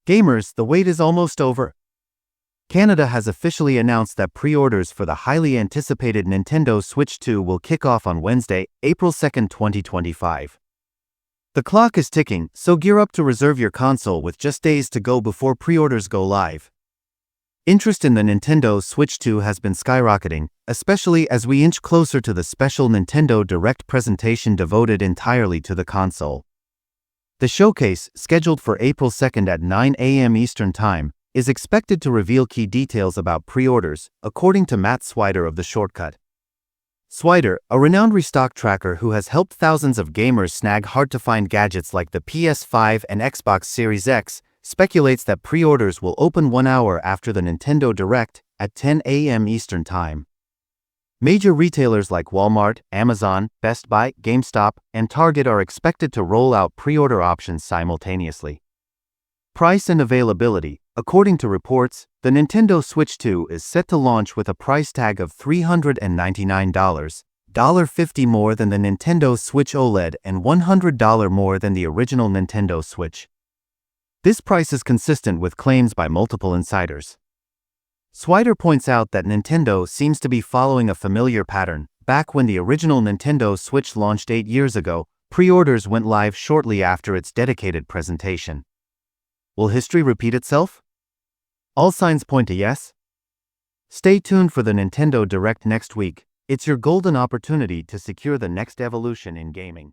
Gamers, the wait is almost over. Canada has officially announced that pre-orders for the highly anticipated Nintendo Switch 2 will kick off on Wednesday, April 2, 2025. The clock is ticking, so gear up to reserve your console with just days to go before pre-orders go live. Interest in the Nintendo Switch 2 has been skyrocketing, especially as we inch closer to the special Nintendo Direct presentation devoted entirely to the console. The showcase, scheduled for April 2 at 9 a.m. Eastern Time, is expected to reveal key details about pre-orders, according to Matt Swider of The Shortcut. Swider, a renowned restock tracker who has helped thousands of gamers snag hard-to-find gadgets like the PS5 and Xbox Series X, speculates that pre-orders will open 1 hour after the Nintendo Direct, at 10 a.m. Eastern Time. Major retailers like Walmart, Amazon, Best Buy, GameStop, and Target are expected to roll out pre-order options simultaneously. Price and availability. According to reports, the Nintendo Switch 2 is set to launch with a price tag of $399, $50 more than the Nintendo Switch OLED and $100 more than the original Nintendo Switch. This price is consistent with claims by multiple insiders. Swider points out that Nintendo seems to be following a familiar pattern. Back when the original Nintendo Switch launched 8 years ago, pre-orders went live shortly after its dedicated presentation. Will history repeat itself? All signs point to yes. Stay tuned for the Nintendo Direct next week. It's your golden opportunity to secure the next evolution in gaming.